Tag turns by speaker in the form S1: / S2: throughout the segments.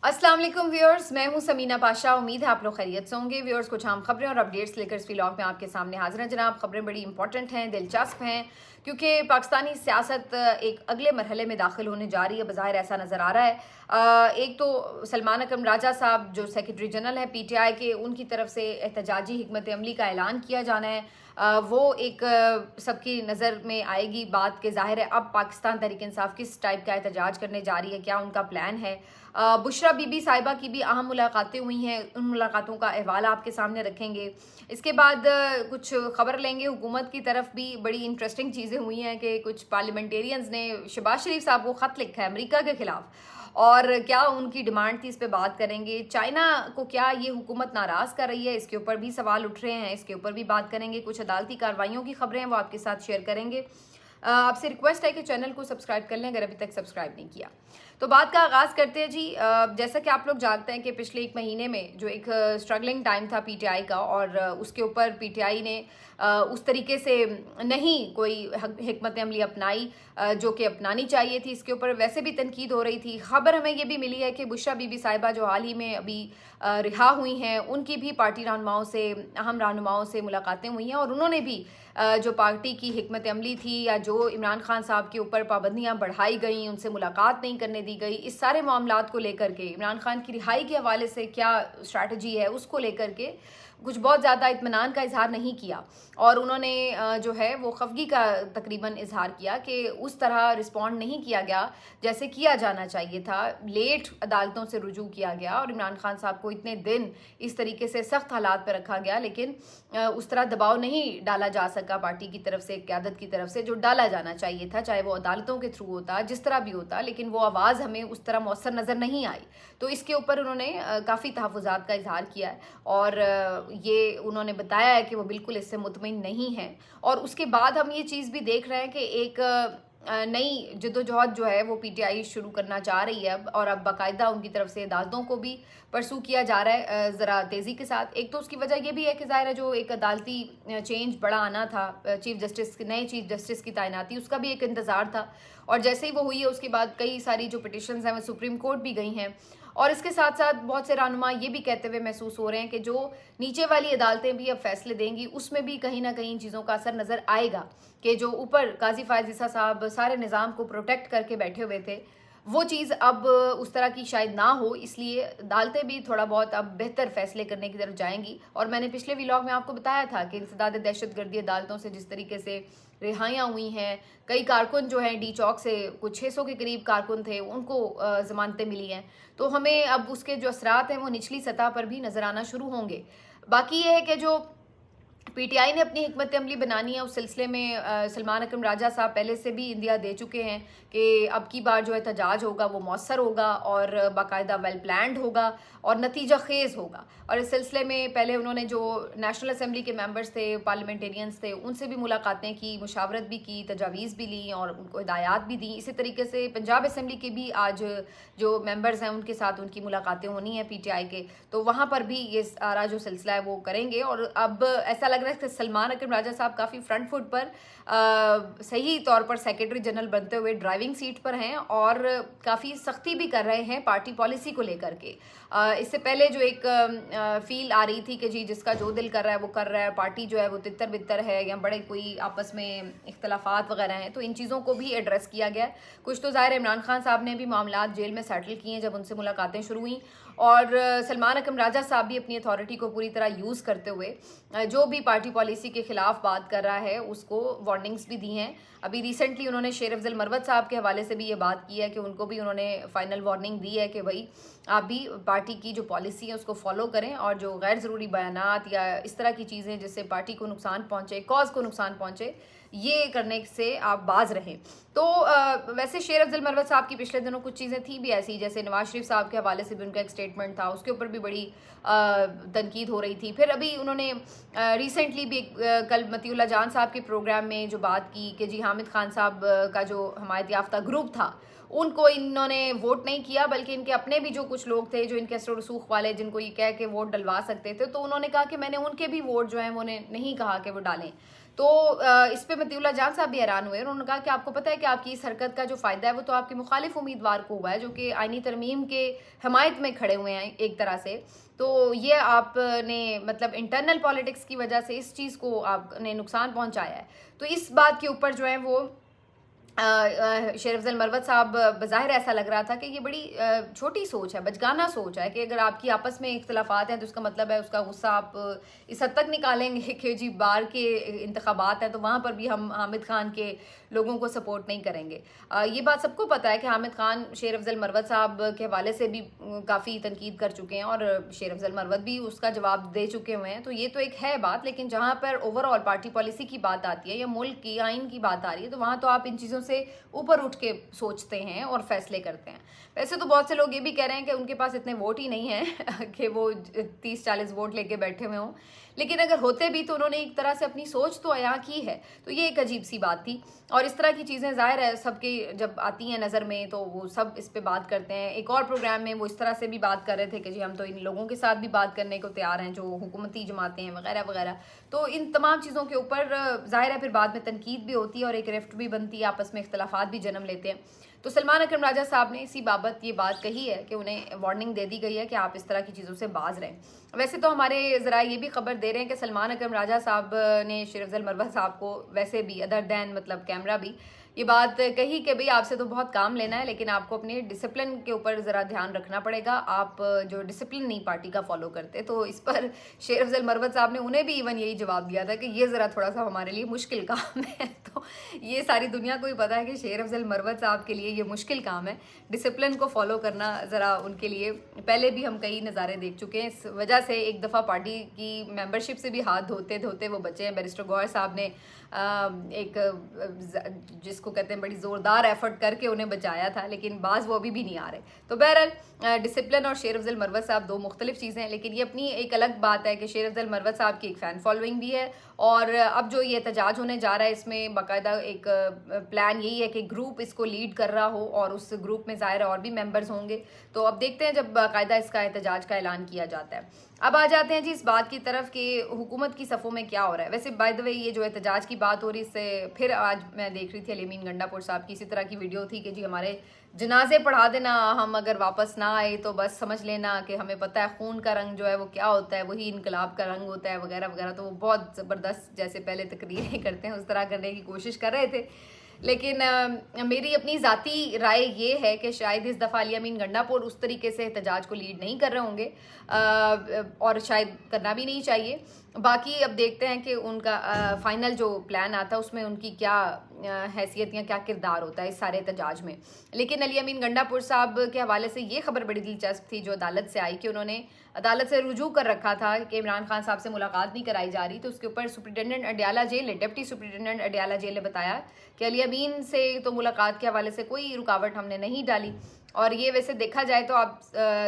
S1: अस्सलाम वालेकुम व्यूअर्स, मैं हूं समीना पाशा। उम्मीद है आप लोग खैरियत से होंगे। व्यूअर्स, कुछ आम खबरें और अपडेट्स लेकर इस व्लॉग में आपके सामने हाजिर हैं। जनाब, खबरें बड़ी इंपॉर्टेंट हैं, दिलचस्प हैं, क्योंकि पाकिस्तानी सियासत एक अगले मरहले में दाखिल होने जा रही है। बज़ाहिर ऐसा नज़र आ रहा है। एक तो सलमान अकरम राजा साहब जो सेक्रेटरी जनरल हैं PTI के, उनकी तरफ से एहतजाजी हिकमत अमली का ऐलान किया जाना है। वो एक सबकी नज़र में आएगी बात के। ज़ाहिर है अब पाकिस्तान तहरीक इंसाफ किस टाइप का एहतजाज करने जा रही है, क्या उनका प्लान है। बुशरा बीबी साहिबा की भी अहम मुलाकातें हुई हैं, उन मुलाकातों का अहवाल आपके सामने रखेंगे। इसके बाद कुछ खबर लेंगे हुकूमत की तरफ भी बड़ी इंटरेस्टिंग चीज़ें हुई हैं कि कुछ पार्लियामेंटेरियंस ने शहबाज शरीफ साहब को ख़त लिखा है अमेरिका के ख़िलाफ़, और क्या उनकी डिमांड थी, इस पे बात करेंगे। चाइना को क्या ये हुकूमत नाराज़ कर रही है, इसके ऊपर भी सवाल उठ रहे हैं, इसके ऊपर भी बात करेंगे। कुछ अदालती कार्रवाइयों की खबरें हैं, वो आपके साथ शेयर करेंगे। आपसे रिक्वेस्ट है कि चैनल को सब्सक्राइब कर लें अगर अभी तक सब्सक्राइब नहीं किया। तो बात का आगाज़ करते हैं जी। जैसा कि आप लोग जानते हैं कि पिछले एक महीने में जो एक स्ट्रगलिंग टाइम था PTI का, और उसके ऊपर PTI ने उस तरीके से नहीं कोई हिकमत अमली अपनाई जो कि अपनानी चाहिए थी। इसके ऊपर वैसे भी तनकीद हो रही थी। खबर हमें ये भी मिली है कि बुशरा बीबी साहिबा जो हाल ही में अभी रिहा हुई हैं, उनकी भी पार्टी रहनुमाओं से, अहम रहनुमाओं से मुलाकातें हुई हैं, और उन्होंने भी जो पार्टी की हिकमत अमली थी या जो इमरान खान साहब के ऊपर पाबंदियां बढ़ाई गई, उनसे मुलाकात नहीं करने दी गई, इस सारे मामलात को लेकर के, इमरान खान की रिहाई के हवाले से क्या स्ट्रैटेजी है उसको लेकर के कुछ बहुत ज़्यादा इत्मीनान का इजहार नहीं किया। और उन्होंने जो है वो खफगी का तकरीबन इजहार किया कि उस तरह रिस्पॉन्ड नहीं किया गया जैसे किया जाना चाहिए था। लेट अदालतों से रुजू किया गया और इमरान खान साहब को इतने दिन इस तरीके से सख्त हालात पर रखा गया, लेकिन उस तरह दबाव नहीं डाला जा सका पार्टी की तरफ से, क़यादत की तरफ से, जो डाला जाना चाहिए था, चाहे वो अदालतों के थ्रू होता, जिस तरह भी होता, लेकिन वो आवाज़ हमें उस तरह मौसर नज़र नहीं आई। तो इसके ऊपर उन्होंने काफ़ी तहफ़्फ़ुज़ात का इजहार किया है, और ये उन्होंने बताया है कि वो बिल्कुल इससे मुतमिन नहीं है। और उसके बाद हम ये चीज़ भी देख रहे हैं कि एक नई जद्दोजहद जो है वो PTI शुरू करना चाह रही है अब, और अब बाकायदा उनकी तरफ से अदालतों को भी परसू किया जा रहा है ज़रा तेज़ी के साथ। एक तो उसकी वजह ये भी है कि ज़ाहिर है जो एक अदालती चेंज बड़ा आना था, नए चीफ जस्टिस की तैनाती, उसका भी एक इंतज़ार था, और जैसे ही वो हुई है उसके बाद कई सारी जो पिटिशन्स हैं वो सुप्रीम कोर्ट भी गई हैं। और इसके साथ साथ बहुत से रहनुमा ये भी कहते हुए महसूस हो रहे हैं कि जो नीचे वाली अदालतें भी अब फैसले देंगी उसमें भी कहीं ना कहीं इन चीज़ों का असर नज़र आएगा कि जो ऊपर काजी फायज ईसा साहब सारे निज़ाम को प्रोटेक्ट करके बैठे हुए थे, वो चीज़ अब उस तरह की शायद ना हो, इसलिए अदालतें भी थोड़ा बहुत अब बेहतर फैसले करने की तरफ जाएंगी। और मैंने पिछले व्लॉग में आपको बताया था कि इंसदाद दहशतगर्दी अदालतों से जिस तरीके से रिहाइयाँ हुई हैं, कई कारकुन जो हैं D चौक से, कुछ 600 के करीब कारकुन थे, उनको ज़मानतें मिली हैं, तो हमें अब उसके जो असरात हैं वो निचली सतह पर भी नज़र आना शुरू होंगे। बाकी ये है कि जो PTI ने अपनी हिकमत अमली बनानी है, उस सिलसिले में सलमान अकरम राजा साहब पहले से भी इंदिया दे चुके हैं कि अब की बार जो एहतजाज होगा वो मौसर होगा और बाकायदा वेल प्लान्ड होगा और नतीजा खेज़ होगा। और इस सिलसिले में पहले उन्होंने जो नेशनल असम्बली के मेंबर्स थे, पार्लियामेंटेरियंस थे, उनसे भी मुलाकातें की, मुशावरत भी की, तजावीज़ भी ली और उनको हिदायत भी दी। इसी तरीके से पंजाब असम्बली के भी आज जो मेंबर्स हैं उनके साथ उनकी मुलाकातें होनी है PTI के, तो वहाँ पर भी ये सारा जो सिलसिला है वो करेंगे। और अब ऐसा लग रहा है कि सलमान अकरम राजा साहब काफ़ी फ्रंट फुट पर सही तौर पर सेक्रेटरी जनरल बनते हुए ड्राइविंग सीट पर हैं, और काफ़ी सख्ती भी कर रहे हैं पार्टी पॉलिसी को लेकर के। इससे पहले जो एक फील आ रही थी कि जी जिसका जो दिल कर रहा है वो कर रहा है, पार्टी जो है वो तितर बितर है, या बड़े कोई आपस में इख्तलाफात वगैरह हैं, तो इन चीज़ों को भी एड्रेस किया गया। कुछ तो ज़ाहिर इमरान खान साहब ने भी मामला जेल में सेटल किए हैं जब उनसे मुलाकातें शुरू हुई, और सलमान अकरम राजा साहब भी अपनी अथॉरिटी को पूरी तरह यूज़ करते हुए जो भी पार्टी पॉलिसी के ख़िलाफ़ बात कर रहा है उसको वार्निंग्स भी दी हैं। अभी रिसेंटली उन्होंने शेर अफजल मरवत साहब के हवाले से भी ये बात की है कि उनको भी उन्होंने फाइनल वार्निंग दी है कि भाई आप भी पार्टी की जो पॉलिसी है उसको फॉलो करें, और जो गैर ज़रूरी बयानात या इस तरह की चीज़ें जिससे पार्टी को नुकसान पहुँचे, कॉज को नुकसान पहुँचे, ये करने से आप बाज रहें। तो वैसे शेर अफजल मरवत साहब की पिछले दिनों कुछ चीज़ें थी भी ऐसी, जैसे नवाज शरीफ साहब के हवाले से भी उनका एक स्टेटमेंट था, उसके ऊपर भी बड़ी तनकीद हो रही थी। फिर अभी उन्होंने रिसेंटली भी कल मतीउल्लाह जान साहब के प्रोग्राम में जो बात की कि जी हामिद खान साहब का जो हमायत याफ्ता ग्रुप था उनको इन्होंने वोट नहीं किया, बल्कि इनके अपने भी जो कुछ लोग थे जो इनके असर रसूख वाले, जिनको ये कह के वोट डलवा सकते थे, तो उन्होंने कहा कि मैंने उनके भी वोट जो हैं वो नहीं कहा कि वो डालें। तो इस पे मतीउल्लाह जान साहब भी हैरान हुए और उन्होंने कहा कि आपको पता है कि आपकी इस हरकत का जो फ़ायदा है वो तो आपके मुखालिफ उम्मीदवार को हुआ है, जो कि आईनी तरमीम के हमायत में खड़े हुए हैं एक तरह से। तो ये आपने मतलब इंटरनल पॉलिटिक्स की वजह से इस चीज़ को आपने नुकसान पहुंचाया है। तो इस बात के ऊपर जो है वो शेर अफजल मरवत साहब बज़ाहिर ऐसा लग रहा था कि ये बड़ी छोटी सोच है, बचगाना सोच है कि अगर आपकी आपस में इख्तलाफात हैं तो उसका मतलब है उसका गुस्सा आप इस हद तक निकालेंगे कि जी बार के इंतखाबात हैं तो वहाँ पर भी हम हामिद खान के लोगों को सपोर्ट नहीं करेंगे। ये बात सबको पता है कि हामिद खान शेर अफजल मरवत साहब के हवाले से भी काफ़ी तनकीद कर चुके हैं और शेर अफजल मरवत भी उसका जवाब दे चुके हुए हैं। तो ये तो एक है बात, लेकिन जहाँ पर ओवरऑल पार्टी पॉलिसी की बात आती है या मुल्क की आइन की बात आ रही है तो वहाँ तो आप इन चीज़ों से ऊपर उठ के सोचते हैं और फैसले करते हैं। वैसे तो बहुत से लोग ये भी कह रहे हैं कि उनके पास इतने वोट ही नहीं हैं कि वो 30-40 वोट लेके बैठे हुए हों, लेकिन अगर होते भी तो उन्होंने एक तरह से अपनी सोच तो अयां की है। तो ये एक अजीब सी बात थी और इस तरह की चीज़ें ज़ाहिर है सबके जब आती हैं नज़र में तो वो सब इस पे बात करते हैं। एक और प्रोग्राम में वो इस तरह से भी बात कर रहे थे कि जी हम तो इन लोगों के साथ भी बात करने को तैयार हैं जो हुकूमती जमातें हैं वगैरह वगैरह। तो इन तमाम चीज़ों के ऊपर ज़ाहिर है फिर बाद में तनकीद भी होती है और एक रिफ्ट भी बनती है, आपस में इख्तलाफात भी जन्म लेते हैं। तो सलमान अकरम राजा साहब ने इसी बाबत ये बात कही है कि उन्हें वार्निंग दे दी गई है कि आप इस तरह की चीज़ों से बाज रहें। वैसे तो हमारे ज़रा ये भी खबर दे रहे हैं कि सलमान अकरम राजा साहब ने शेर अफजल मरवत साहब को वैसे भी अदर दैन मतलब कैमरा भी ये बात कही कि भाई आपसे तो बहुत काम लेना है लेकिन आपको अपने डिसिप्लिन के ऊपर ज़रा ध्यान रखना पड़ेगा, आप जो डिसिप्लिन नहीं पार्टी का फॉलो करते। तो इस पर शेर अफजल मरवत साहब ने उन्हें भी इवन यही जवाब दिया था कि ये ज़रा थोड़ा सा हमारे लिए मुश्किल काम है। तो ये सारी दुनिया को ही पता है कि शेर अफजल मरवत साहब के लिए ये मुश्किल काम है, डिसिप्लिन को फॉलो करना ज़रा उनके लिए। पहले भी हम कई नज़ारे देख चुके हैं, इस वजह से एक दफ़ा पार्टी की मेंबरशिप से भी हाथ धोते धोते वो बचे हैं। बैरिस्टर गौहर साहब ने एक जिसको कहते हैं बड़ी ज़ोरदार एफर्ट करके उन्हें बचाया था, लेकिन बाज़ वो अभी भी नहीं आ रहे। तो बहरहाल डिसिप्लिन और शेर अफजल मरवत साहब दो मुख्तलिफ चीज़ें हैं, लेकिन ये अपनी एक अलग बात है कि शेर अफजल मरवत साहब की एक फ़ैन फॉलोइंग भी है और अब जो ये एहतजाज होने जा रहा है इसमें बाकायदा एक प्लान यही है कि ग्रुप इसको लीड कर रहा हो और उस ग्रुप में ज़ाहिर और भी मेंबर्स होंगे। तो अब देखते हैं जब बाकायदा इसका एहतजाज का ऐलान किया जाता है। अब आ जाते हैं जी इस बात की तरफ कि हुकूमत की सफ़ों में क्या हो रहा है। वैसे बाय द वे ये जो एहतजाज की बात हो रही इससे फिर आज मैं देख रही थी अली अमीन गंडापुर साहब की इसी तरह की वीडियो थी कि जी हमारे जनाजे पढ़ा देना, हम अगर वापस ना आए तो बस समझ लेना कि हमें पता है खून का रंग जो है वो क्या होता है, वही इनकलाब का रंग होता है वगैरह वगैरह। तो वो बहुत ज़बरदस्त जैसे पहले तकरीरें करते हैं उस तरह करने की कोशिश कर रहे थे। लेकिन मेरी अपनी ज़ाती राय ये है कि शायद इस दफ़ा अली अमीन गंडापुर उस तरीके से एहतजाज को लीड नहीं कर रहे होंगे और शायद करना भी नहीं चाहिए। बाकी अब देखते हैं कि उनका फाइनल जो प्लान आता है उसमें उनकी क्या हैसियत या क्या किरदार होता है इस सारे एहतजाज में। लेकिन अली अमीन गंडापुर साहब के हवाले से ये खबर बड़ी दिलचस्प थी जो अदालत से आई कि उन्होंने अदालत से रुजू कर रखा था कि इमरान खान साहब से मुलाकात नहीं कराई जा रही। तो उसके ऊपर superintendent Adiala jail, deputy superintendent Adiala jail ने बताया कि अली अमीन से तो मुलाकात के हवाले से कोई रुकावट हमने नहीं डाली। और ये वैसे देखा जाए तो आप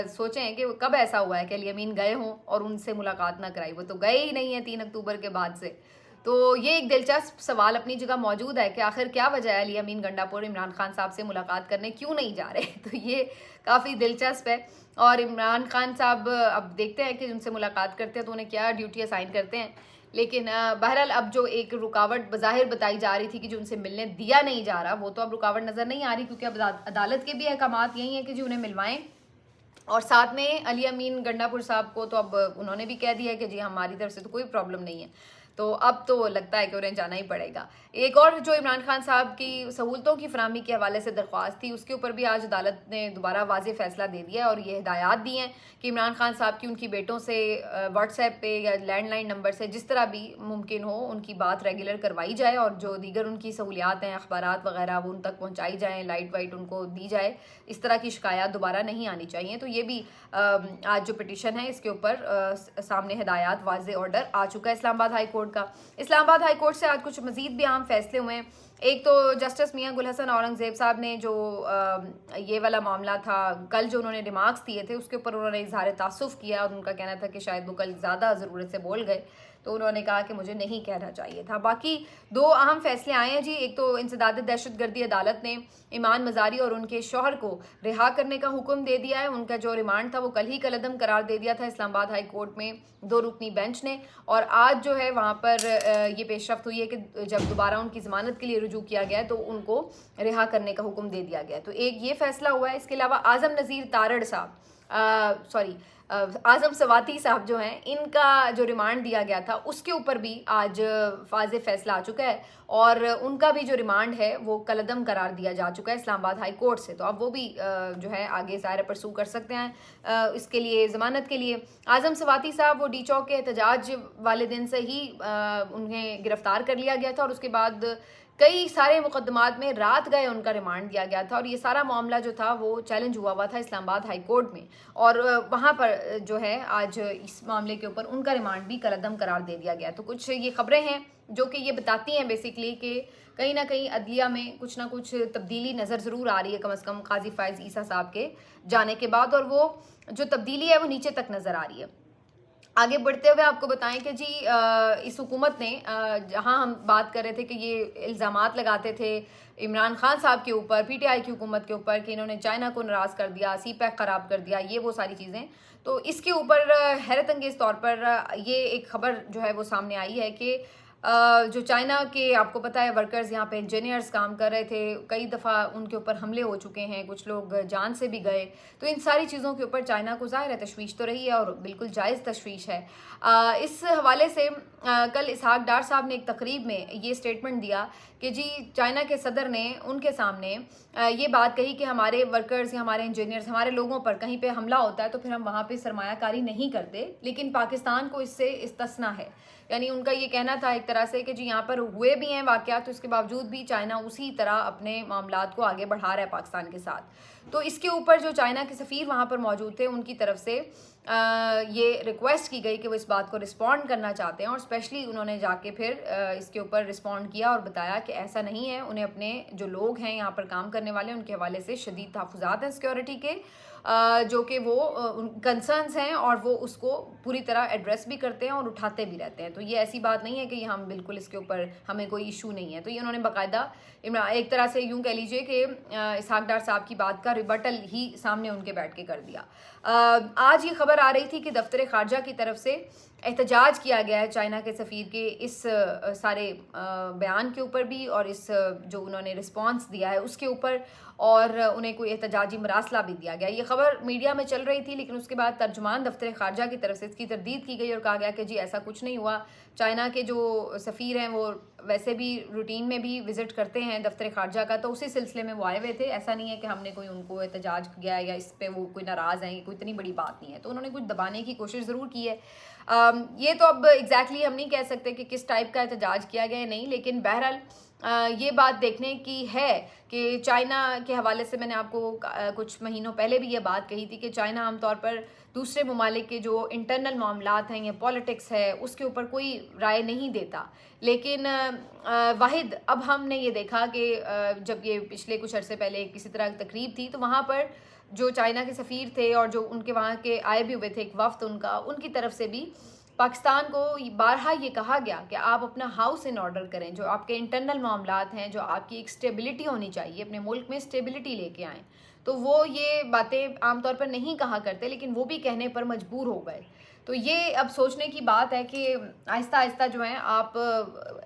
S1: सोचें कि कब ऐसा हुआ है कि अली अमीन गए हों और उनसे मुलाकात ना कराई, वो तो गए ही नहीं है 3 अक्टूबर के बाद से। तो ये एक दिलचस्प सवाल अपनी जगह मौजूद है कि आखिर क्या वजह है अली अमीन गंडापुर इमरान खान साहब से मुलाकात करने क्यों नहीं जा रहे। तो ये काफ़ी दिलचस्प है और इमरान खान साहब अब देखते हैं कि उनसे मुलाकात करते हैं तो उन्हें क्या ड्यूटी असाइन करते हैं। लेकिन बहरहाल अब जो एक रुकावट बज़ाहिर बताई जा रही थी कि जो उनसे मिलने दिया नहीं जा रहा, वो तो अब रुकावट नज़र नहीं आ रही क्योंकि अब अदालत के भी अहकामात यही हैं कि जी उन्हें मिलवाएं। और साथ में अली अमीन गंडापुर साहब को तो अब उन्होंने भी कह दिया है कि जी हमारी तरफ से तो कोई प्रॉब्लम नहीं है। तो अब तो लगता है कि उन्हें जाना ही पड़ेगा। एक और जो इमरान खान साहब की सहूलतों की फराहमी के हवाले से दरख्वास्त थी उसके ऊपर भी आज अदालत ने दोबारा वाज़ेह फ़ैसला दे दिया और ये हिदायत दी हैं कि इमरान खान साहब की उनकी बेटों से व्हाट्सएप पे या लैंडलाइन नंबर से जिस तरह भी मुमकिन हो उनकी बात रेगुलर करवाई जाए और जो दीगर उनकी सहूलियात हैं अखबारात वगैरह वो उन तक पहुँचाई जाएँ, लाइट वाइट उनको दी जाए। इस तरह की शिकायत दोबारा नहीं आनी चाहिए। तो ये भी आज जो पिटीशन है इसके ऊपर सामने हिदायत वाज़ेह ऑर्डर आ चुका है इस्लामाबाद हाई कोर्ट का। इस्लामाबाद हाई कोर्ट से आज कुछ मज़ीद भी अहम फैसले हुए हैं। एक तो जस्टिस मियां गुल हसन औरंगज़ेब साहब ने जो ये वाला मामला था, कल जो उन्होंने रिमार्क्स दिए थे उसके ऊपर उन्होंने इज़हार तासुफ़ किया और उनका कहना था कि शायद वो कल ज़्यादा ज़रूरत से बोल गए। तो उन्होंने कहा कि मुझे नहीं कहना चाहिए था। बाकी 2 अहम फैसले आए हैं जी। एक तो इंसदाद दहशतगर्दी अदालत ने ईमान मज़ारी और उनके शौहर को रिहा करने का हुक्म दे दिया है। उनका जो रिमांड था वो कल ही कलअदम करार दे दिया था इस्लामाबाद हाई कोर्ट में 2 रुकनी बेंच ने, और आज जो है वहाँ पर ये पेशरफ्त हुई है कि जब दोबारा उनकी ज़मानत के लिए रुजू किया गया तो उनको रिहा करने का हुक्म दे दिया गया। तो एक ये फैसला हुआ है। इसके अलावा आज़म नज़ीर तारड़ साहब आज़म सवाती साहब जो हैं, इनका जो रिमांड दिया गया था उसके ऊपर भी आज वाज़े फैसला आ चुका है, और उनका भी जो रिमांड है वो कलअदम करार दिया जा चुका है इस्लामाबाद हाई कोर्ट से। तो अब वो भी जो है आगे ज़ाहिर परसू कर सकते हैं इसके लिए, ज़मानत के लिए। आज़म सवाती साहब वो डी चौक के एहतजाज वाले दिन से ही उन्हें गिरफ्तार कर लिया गया था, और उसके बाद कई सारे मुकदमात में रात गए उनका रिमांड दिया गया था, और ये सारा मामला जो था वो चैलेंज हुआ था इस्लामाबाद हाई कोर्ट में, और वहाँ पर जो है आज इस मामले के ऊपर उनका रिमांड भी कलअदम करार दे दिया गया। तो कुछ ये खबरें हैं जो कि ये बताती हैं बेसिकली कि कहीं ना कहीं अदलिया में कुछ ना कुछ तब्दीली नज़र ज़रूर आ रही है, कम अज़ कम काजी फायज़ ईसा साहब के जाने के बाद, और वो जो तब्दीली है वो नीचे तक नज़र आ रही है। आगे बढ़ते हुए आपको बताएं कि जी इस हुकूमत ने जहां हम बात कर रहे थे कि ये इल्ज़ामात लगाते थे इमरान खान साहब के ऊपर, पीटीआई की हुकूमत के ऊपर, कि इन्होंने चाइना को नाराज़ कर दिया, सी पैक ख़राब कर दिया, ये वो सारी चीज़ें, तो इसके ऊपर हैरत अंगेज़ तौर पर ये एक खबर जो है वो सामने आई है कि जो चाइना के आपको पता है वर्कर्स यहाँ पे इंजीनियर्स काम कर रहे थे, कई दफ़ा उनके ऊपर हमले हो चुके हैं, कुछ लोग जान से भी गए। तो इन सारी चीज़ों के ऊपर चाइना को ज़ाहिर है तशवीश तो रही है, और बिल्कुल जायज़ तशवीश है। इस हवाले से कल इसहाक डार साहब ने एक तकरीब में ये स्टेटमेंट दिया कि जी चाइना के सदर ने उनके सामने ये बात कही कि हमारे वर्कर्स या हमारे इंजीनियर्स, हमारे लोगों पर कहीं पे हमला होता है तो फिर हम वहाँ पे सरमायाकारी नहीं करते, लेकिन पाकिस्तान को इससे इस्तिस्ना है। यानी उनका ये कहना था एक तरह से कि जी यहाँ पर हुए भी हैं वाक़यात, तो इसके बावजूद भी चाइना उसी तरह अपने मामलात को आगे बढ़ा रहा है पाकिस्तान के साथ। तो इसके ऊपर जो चाइना के सफ़ीर वहाँ पर मौजूद थे, उनकी तरफ से ये रिक्वेस्ट की गई कि वो इस बात को रिस्पॉन्ड करना चाहते हैं, और स्पेशली उन्होंने जाके फिर इसके ऊपर रिस्पॉन्ड किया और बताया कि ऐसा नहीं है। उन्हें अपने जो लोग हैं यहाँ पर काम करने वाले, उनके हवाले से शदीद तहफ़्फ़ुज़ात हैं सिक्योरिटी के, जो कि वो कंसर्न्स हैं और वो उसको पूरी तरह एड्रेस भी करते हैं और उठाते भी रहते हैं। तो ये ऐसी बात नहीं है कि हम बिल्कुल इसके ऊपर हमें कोई इशू नहीं है। तो ये उन्होंने बाकायदा एक तरह से यूँ कह लीजिए कि इसहाक डार साहब की बात का रिबटल ही सामने उनके बैठ के कर दिया। आज ये खबर आ रही थी कि दफ्तर ख़ारजा की तरफ से एहतजाज किया गया है चाइना के सफ़ीर के इस सारे बयान के ऊपर भी, और इस जो उन्होंने रिस्पांस दिया है उसके ऊपर, और उन्हें कोई एहतजाजी मरासला भी दिया गया। ये खबर मीडिया में चल रही थी, लेकिन उसके बाद तर्जुमान दफ्तर ख़ारजा की तरफ से इसकी तरदीद की गई और कहा गया कि जी ऐसा कुछ नहीं हुआ। चाइना के जो सफ़ीर हैं वो वैसे भी रूटीन में भी विज़िट करते हैं दफ्तर ख़ारजा का, तो उसी सिलसिले में वो आए हुए थे। ऐसा नहीं है कि हमने कोई उनको एहतजाज किया या इस पर वो कोई नाराज़ हैं, कोई इतनी बड़ी बात नहीं है। तो उन्होंने कुछ दबाने की कोशिश ज़रूर की है। ये तो अब एग्जैक्टली हम नहीं कह सकते कि किस टाइप का एहतजाज किया गया है, नहीं, लेकिन बहरहाल ये बात देखने की है कि चाइना के हवाले से मैंने आपको कुछ महीनों पहले भी ये बात कही थी कि चाइना आमतौर पर दूसरे ममालिक के जो इंटरनल मामलात हैं या पॉलिटिक्स है उसके ऊपर कोई राय नहीं देता। लेकिन वाहिद अब हमने ये देखा कि जब ये पिछले कुछ अरसे पहले किसी तरह की तकरीब थी, तो वहाँ पर जो चाइना के सफ़ीर थे और जो उनके वहाँ के आए भी हुए थे एक वफ्द उनका, उनकी तरफ से भी पाकिस्तान को बारहा ये कहा गया कि आप अपना हाउस इन ऑर्डर करें, जो आपके इंटरनल मामलात हैं, जो आपकी एक स्टेबिलिटी होनी चाहिए, अपने मुल्क में स्टेबिलिटी लेके आएँ। तो वो ये बातें आमतौर पर नहीं कहा करते, लेकिन वो भी कहने पर मजबूर हो गए। तो ये अब सोचने की बात है कि आहिस्ता आहिस्ता जो है आप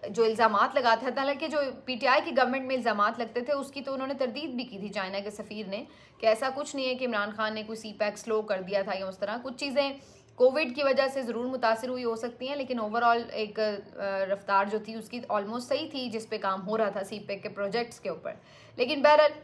S1: जो इल्ज़ामात लगाते हैं, हालांकि जो पीटीआई की गवर्नमेंट में इल्ज़ामात लगते थे उसकी तो उन्होंने तरदीद भी की थी चाइना के सफ़ीर ने कि ऐसा कुछ नहीं है कि इमरान खान ने कोई सी पैक स्लो कर दिया था या उस तरह। कुछ चीज़ें कोविड की वजह से ज़रूर मुतासिर हुई हो सकती हैं, लेकिन ओवरऑल एक रफ्तार जो थी उसकी ऑलमोस्ट सही थी जिस पे काम हो रहा था सी पैक के प्रोजेक्ट्स के ऊपर। लेकिन बहरहाल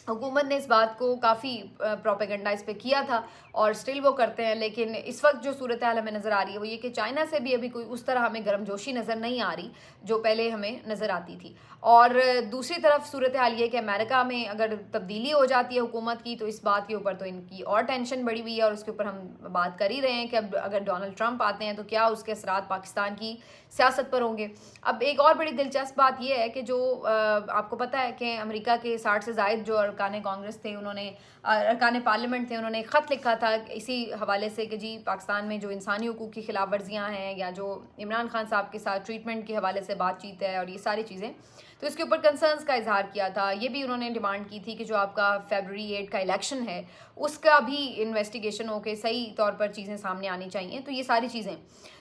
S1: हुकूमत ने इस बात को काफ़ी प्रोपेगेंडा इस पर किया था और स्टिल वो करते हैं। लेकिन इस वक्त जो सूरत हाल हमें नज़र आ रही है वो ये कि चाइना से भी अभी कोई उस तरह हमें गर्मजोशी नज़र नहीं आ रही जो पहले हमें नज़र आती थी। और दूसरी तरफ सूरत हाल ये कि अमेरिका में अगर तब्दीली हो जाती है हुकूमत की, तो इस बात के ऊपर तो इनकी और टेंशन बढ़ी हुई है, और उसके ऊपर हम बात कर ही रहे हैं कि अब अगर डोनाल्ड ट्रंप आते हैं तो क्या उसके असरात पाकिस्तान की सियासत पर होंगे। अब एक और बड़ी दिलचस्प बात यह है कि जो आपको पता है कि अमेरिका के 60 से ज़ायद जो अरकान कांग्रेस थे, उन्होंने अरकान पार्लियामेंट थे, उन्होंने ख़त लिखा था इसी हवाले से कि जी पाकिस्तान में जो इंसानी हुकूक़ की खिलाफ वर्जियाँ हैं या जो इमरान खान साहब के साथ ट्रीटमेंट के हवाले से बातचीत है और ये सारी चीज़ें, तो इसके ऊपर कंसर्न्स का इजहार किया था। ये भी उन्होंने डिमांड की थी कि जो आपका February 8 का इलेक्शन है उसका भी इन्वेस्टिगेशन हो के सही तौर पर चीज़ें सामने आनी चाहिए। तो ये सारी चीज़ें,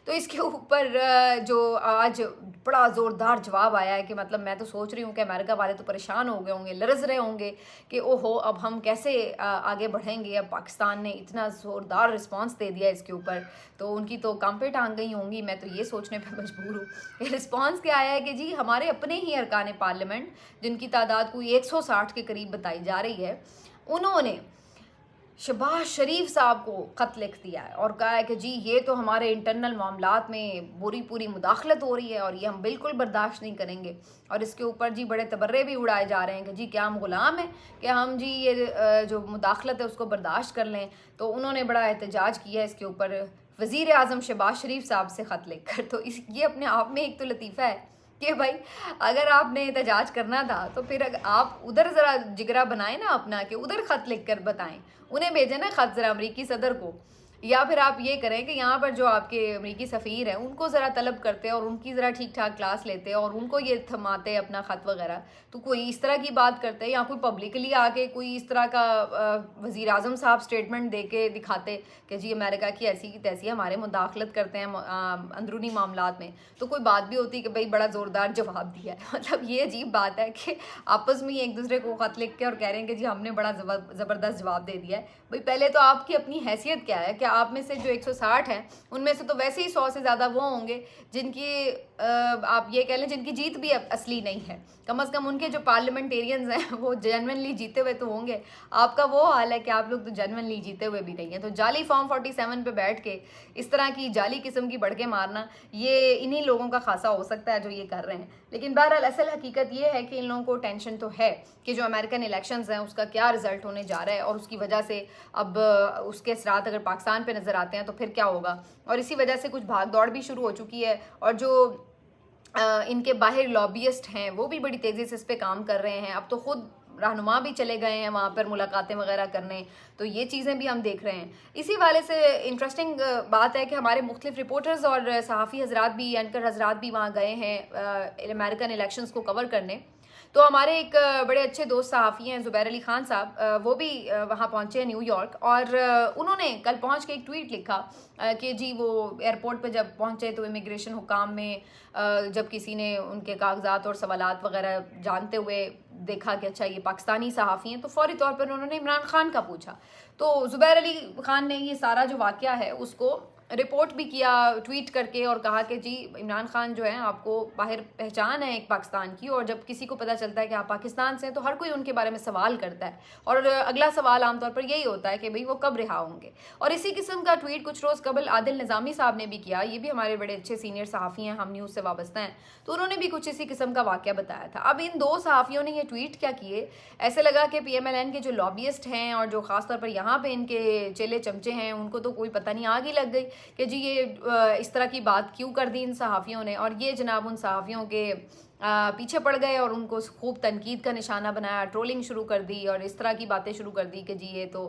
S1: तो इसके ऊपर जो आज बड़ा ज़ोरदार जवाब आया है कि मतलब मैं तो सोच रही हूँ कि अमेरिका वाले तो परेशान हो गए होंगे, लरज़ रहे होंगे कि ओहो अब हम कैसे आगे बढ़ेंगे। अब पाकिस्तान ने इतना ज़ोरदार रिस्पांस दे दिया इसके ऊपर, तो उनकी तो कांपे टांग गई होंगी। मैं तो ये सोचने पे मजबूर हूँ कि रिस्पांस क्या आया है कि जी हमारे अपने ही अरकान पार्लियामेंट, जिनकी तादाद कोई 160 के करीब बताई जा रही है, उन्होंने शहबाज शरीफ साहब को ख़त लिख दिया है और कहा है कि जी ये तो हमारे इंटरनल मामलात में पूरी मुदाखलत हो रही है और ये हम बिल्कुल बर्दाश्त नहीं करेंगे। और इसके ऊपर जी बड़े तबर्रे भी उड़ाए जा रहे हैं कि जी क्या हम ग़ुलाम हैं कि हम जी ये जो मुदाखलत है उसको बर्दाश्त कर लें। तो उन्होंने बड़ा एहतजाज किया इसके ऊपर वज़ीर आज़म शहबाज शरीफ साहब से ख़त लिख कर। तो ये अपने आप में एक तो लतीफ़ा है कि भाई अगर आपने एहतजाज करना था तो फिर आप उधर ज़रा जिगरा बनाएं ना अपना, कि उधर ख़त लिख कर बताएं, उन्हें भेजें ना ख़त ज़रा अमरीकी सदर को। या फिर आप ये करें कि यहाँ पर जो आपके अमरीकी सफ़ीर हैं उनको ज़रा तलब करते और उनकी ज़रा ठीक ठाक क्लास लेते और उनको ये थमाते अपना ख़त वगैरह। तो कोई इस तरह की बात करते या कोई पब्लिकली आके कोई इस तरह का वज़ीर आज़म साहब स्टेटमेंट दे के दिखाते कि जी अमेरिका की ऐसी की तैसी हमारे मुदाखलत करते हैं अंदरूनी मामलात में, तो कोई बात भी होती कि भाई बड़ा ज़ोरदार जवाब दिया है। मतलब ये अजीब बात है कि आपस में ही एक दूसरे को ख़त लिख के और कह रहे हैं कि जी हमने बड़ा ज़बरदस्त जवाब दे दिया है। भाई पहले तो आपकी अपनी हैसियत क्या है कि आप में से जो 160 हैं उनमें से तो वैसे ही 100 से ज़्यादा वो होंगे जिनकी आप ये कह लें जिनकी जीत भी असली नहीं है। कम से कम उनके जो पार्लियामेंटेरियंस हैं वो जेन्युइनली जीते हुए तो होंगे। आपका वो हाल है कि आप लोग तो जेन्युइनली जीते हुए भी नहीं हैं। तो जाली फॉर्म 47 पे बैठ के इस तरह की जाली किस्म की बढ़के मारना, ये इन्हीं लोगों का खासा हो सकता है जो ये कर रहे हैं। लेकिन बहरहाल असल हकीकत ये है कि इन लोगों को टेंशन तो है कि जो अमेरिकन इलेक्शंस हैं उसका क्या रिजल्ट होने जा रहा है और उसकी वजह से अब उसके असरात अगर पाकिस्तान पे नज़र आते हैं तो फिर क्या होगा। और इसी वजह से कुछ भाग दौड़ भी शुरू हो चुकी है और जो इनके बाहर लॉबियस्ट हैं वो भी बड़ी तेज़ी से इस पर काम कर रहे हैं। अब तो खुद रहनुमा भी चले गए हैं वहाँ पर मुलाकातें वगैरह करने, तो ये चीज़ें भी हम देख रहे हैं। इसी वाले से इंटरेस्टिंग बात है कि हमारे मुख्तलिफ रिपोर्टर्स और सहाफ़ी हजरात भी, एंकर हजरात भी वहाँ गए हैं अमेरिकन इलेक्शंस को कवर करने। तो हमारे एक बड़े अच्छे दोस्त सहाफ़ी हैं ज़ुबैर अली ख़ान साहब, वो भी वहाँ पहुँचे हैं न्यूयॉर्क, और उन्होंने कल पहुँच के एक ट्वीट लिखा कि जी वो एयरपोर्ट पे जब पहुँचे तो इमिग्रेशन हुकाम में जब किसी ने उनके कागजात और सवालात वगैरह जानते हुए देखा कि अच्छा ये पाकिस्तानी सहाफ़ी हैं, तो फ़ौरी तौर पर उन्होंने इमरान खान का पूछा। तो ज़ुबैर अली ख़ान ने ये सारा जो वाक़या है उसको रिपोर्ट भी किया ट्वीट करके और कहा कि जी इमरान खान जो है आपको बाहर पहचान है एक पाकिस्तान की, और जब किसी को पता चलता है कि आप पाकिस्तान से हैं तो हर कोई उनके बारे में सवाल करता है और अगला सवाल आमतौर पर यही होता है कि भाई वो कब रिहा होंगे। और इसी किस्म का ट्वीट कुछ रोज़ कबल आदिल निज़ामी साहब ने भी किया। ये भी हमारे बड़े अच्छे सीनियर सहाफ़ी हैं, हम न्यूज़ से वाबस्ता हैं, तो उन्होंने भी कुछ इसी किस्म का वाक़या बताया था। अब इन दो सहाफ़ियों ने ये ट्वीट क्या किए, ऐसे लगा कि PMLN के जो लॉबियस्ट हैं और जो ख़ास तौर पर यहाँ पे इनके चेले चमचे हैं उनको तो कोई पता नहीं आग ही लग गई कि जी ये इस तरह की बात क्यों कर दी इन सहाफ़ियों ने, और ये जनाब उन सहाफ़ियों के पीछे पड़ गए और उनको खूब तनकीद का निशाना बनाया, ट्रोलिंग शुरू कर दी और इस तरह की बातें शुरू कर दी कि जी ये तो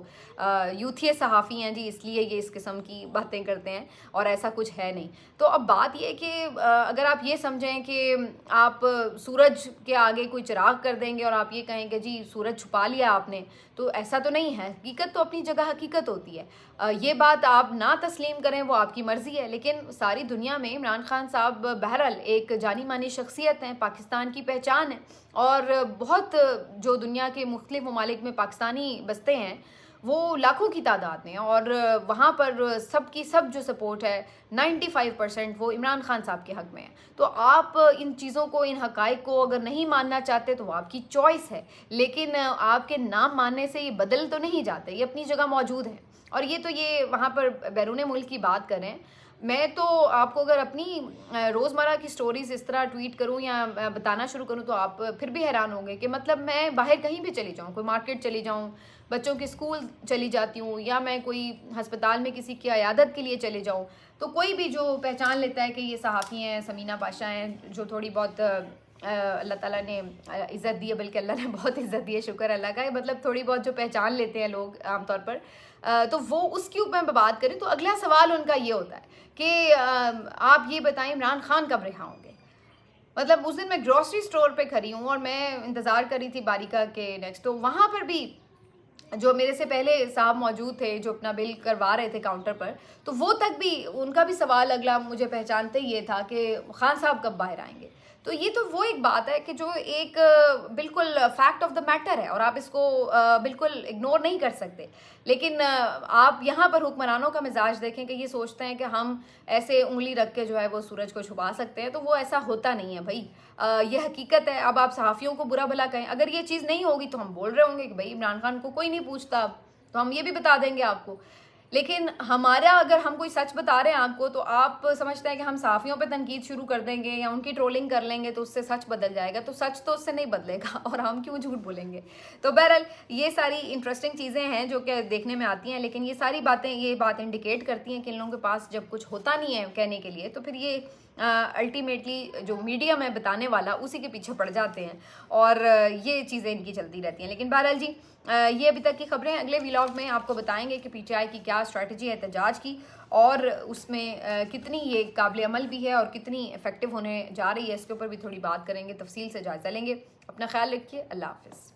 S1: यूथिया सहाफ़ी हैं जी, इसलिए ये इस किस्म की बातें करते हैं और ऐसा कुछ है नहीं। तो अब बात ये कि अगर आप ये समझें कि आप सूरज के आगे कोई चिराग कर देंगे और आप ये कहें कि जी सूरज छुपा लिया आपने, तो ऐसा तो नहीं है। हकीकत तो अपनी जगह हकीकत होती है। ये बात आप ना तस्लीम करें वो आपकी मर्ज़ी है, लेकिन सारी दुनिया में इमरान खान साहब बहरहाल एक जानी मानी शख्सियत हैं, पाकिस्तान की पहचान है, और बहुत जो दुनिया के मुख्तलिफ ममालिक में पाकिस्तानी बसते हैं वो लाखों की तादाद में, और वहाँ पर सबकी सब जो सपोर्ट है 95% वो इमरान खान साहब के हक़ में है। तो आप इन चीज़ों को, इन हक़ाइक़ को अगर नहीं मानना चाहते तो आपकी चॉइस है, लेकिन आपके नाम मानने से ये बदल तो नहीं जाते, ये अपनी जगह मौजूद है। और ये वहाँ पर बैरून मुल्क की बात करें, मैं तो आपको अगर अपनी रोज़मर्रा की स्टोरीज़ इस तरह ट्वीट करूँ या बताना शुरू करूँ तो आप फिर भी हैरान होंगे कि मतलब मैं बाहर कहीं भी चली जाऊँ, कोई मार्केट चली जाऊँ, बच्चों के स्कूल चली जाती हूँ, या मैं कोई हस्पताल में किसी की अयादत के लिए चले जाऊँ, तो कोई भी जो पहचान लेता है कि ये सहाफ़ी हैं, समीना पाशा हैं, जो थोड़ी बहुत अल्लाह ताला ने इज़्ज़त दी है, बल्कि अल्लाह ने बहुत इज़्ज़त दी है, शुक्र अल्लाह का। मतलब थोड़ी बहुत जो पहचान लेते हैं लोग आमतौर पर, तो वो उसके ऊपर मैं बात करें तो अगला सवाल उनका ये होता है कि आप ये बताएं इमरान खान कब रिहा होंगे। मतलब उस दिन मैं ग्रोसरी स्टोर पे खड़ी हूँ और मैं इंतज़ार कर रही थी बारिका के नेक्स्ट, तो वहाँ पर भी जो मेरे से पहले साहब मौजूद थे जो अपना बिल करवा रहे थे काउंटर पर, तो वो तक भी उनका भी सवाल अगला मुझे पहचानते ही ये था कि खान साहब कब बाहर आएंगे। तो ये तो वो एक बात है कि जो एक बिल्कुल फैक्ट ऑफ द मैटर है और आप इसको बिल्कुल इग्नोर नहीं कर सकते। लेकिन आप यहाँ पर हुक्मरानों का मिजाज देखें कि ये सोचते हैं कि हम ऐसे उंगली रख के जो है वो सूरज को छुपा सकते हैं, तो वो ऐसा होता नहीं है भाई। ये हकीकत है। अब आप सहाफ़ियों को बुरा भला कहें, अगर ये चीज़ नहीं होगी तो हम बोल रहे होंगे कि भाई इमरान खान को कोई नहीं पूछता, अब तो हम ये भी बता देंगे आपको। लेकिन हमारा अगर हम कोई सच बता रहे हैं आपको, तो आप समझते हैं कि हम सहाफ़ियों पे तनकीद शुरू कर देंगे या उनकी ट्रोलिंग कर लेंगे तो उससे सच बदल जाएगा, तो सच तो उससे नहीं बदलेगा और हम क्यों झूठ बोलेंगे। तो बहरहाल ये सारी इंटरेस्टिंग चीज़ें हैं जो कि देखने में आती हैं, लेकिन ये सारी बातें ये बात इंडिकेट करती हैं कि इन लोगों के पास जब कुछ होता नहीं है कहने के लिए, तो फिर ये अल्टीमेटली जो मीडियम है बताने वाला उसी के पीछे पड़ जाते हैं और ये चीज़ें इनकी चलती रहती हैं। लेकिन बहरहाल जी, ये अभी तक की खबरें। अगले व्लॉग में आपको बताएंगे कि पीटीआई की क्या स्ट्रैटेजी है एहतजाज की और उसमें कितनी ये काबिल अमल भी है और कितनी इफेक्टिव होने जा रही है, इसके ऊपर भी थोड़ी बात करेंगे, तफसील से जायज़ा लेंगे। अपना ख्याल रखिए। अल्लाह हाफ़िज़।